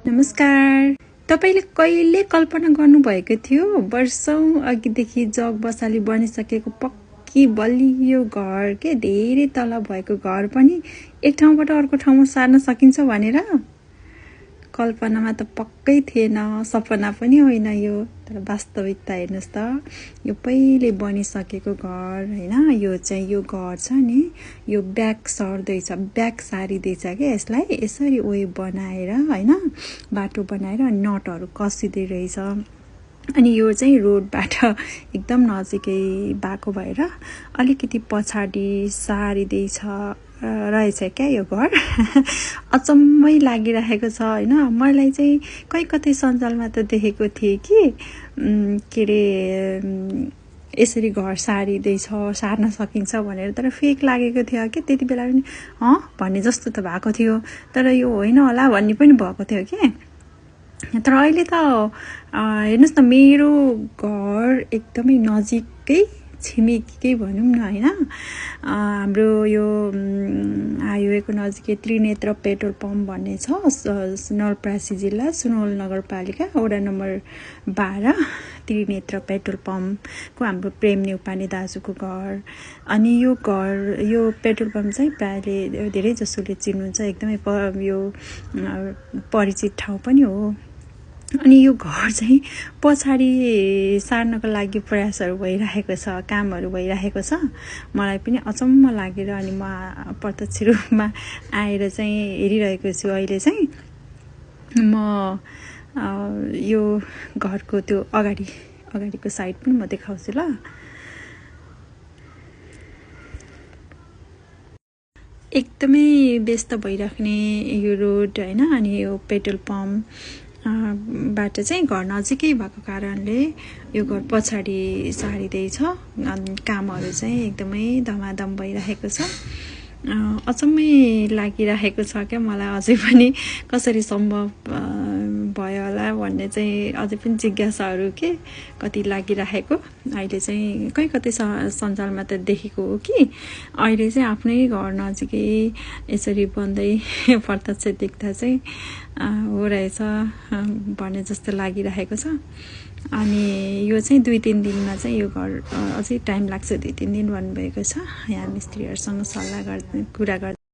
नमस्कार। तपाईले कहिले कल्पना गर्नुभएको थियो वर्षौं अघिदेखि जग बसाली बनिसकेको पक्की बलियो घर के धेरै तल भएको घर पनि एक ठाउँबाट अर्को ठाउँमा सार्न सकिन्छ भनेर? कल्पनामा त पक्कै थिएन, सपना पनि होइन यो। तर वास्तविकता हेर्नुस् त, यो पहिले बनिसकेको घर हैन। यो चाहिँ यो घर छ नि, यो ब्याक सर्दैछ, ब्याक सारिदैछ के यसलाई यसरी वेब बनाएर हैन, बाटो बनाएर नटहरू कसिदै रहेछ। अनि यो चाहिँ रोडबाट एकदम नजिकै भएको भएर अलिकति पछाडि सारिदैछ रहेछ क्या यो घर। अचम्मै लागिरहेको छ हैन। मलाई चाहिँ कतै सञ्जालमा त देखेको थिएँ कि के रे यसरी घर सारिदैछ, सार्न सकिन्छ भनेर, तर फेक लागेको थियो कि त्यति बेला पनि भन्ने जस्तो त भएको थियो, तर यो होइन होला भन्ने पनि भएको थियो कि। तर अहिले त हेर्नुस् न, मेरो घर एकदमै नजिकै छिमेकीकै भनौँ न हैन। हाम्रो यो हाइवेको नजिकै त्रिनेत्र पेट्रोल पम्प भन्ने छ, नवलपरासी जिल्ला सुनवल नगरपालिका वडा नम्बर 12 त्रिनेत्र पेट्रोल पम्पको हाम्रो प्रेम न्युपाने दाजुको घर। अनि यो घर, यो पेट्रोल पम्प चाहिँ प्रायले धेरै जसोले चिन्नुहुन्छ, एकदमै यो परिचित ठाउँ पनि हो। अनि यो घर चाहिँ पछाडि सार्नको लागि प्रयासहरू भइरहेको छ, कामहरू भइरहेको छ। मलाई पनि अचम्म लागेर अनि म प्रत्यक्ष रूपमा आएर चाहिँ हेरिरहेको छु। अहिले चाहिँ म यो घरको त्यो अगाडिको साइड पनि म देखाउँछु ल। एकदमै व्यस्त भइराख्ने यो रोड हैन। अनि यो पेट्रोल पम्प बाट चाहिँ घर नजिकै भएको कारणले यो घर पछाडि सारिँदैछ। कामहरू चाहिँ एकदमै धमाधम भइरहेको छ। अचम्मै लागिरहेको छ क्या मलाई। अझै पनि कसरी सम्भव भयो होला भन्ने चाहिँ अझै पनि जिज्ञासाहरू के कति लागिरहेको। अहिले चाहिँ कतै सञ्जालमा त देखेको हो कि अहिले चाहिँ आफ्नै घर नजिकै यसरी बन्दै प्रत्यक्ष देख्दा चाहिँ हो रहेछ भन्ने जस्तो लागिरहेको छ। अनि यो चाहिँ 2-3 दिनमा चाहिँ यो घर अझै टाइम लाग्छ, 2-3 दिन भन्नुभएको छ। यहाँ मिस्त्रीहरूसँग सल्लाह कुरा गर्दै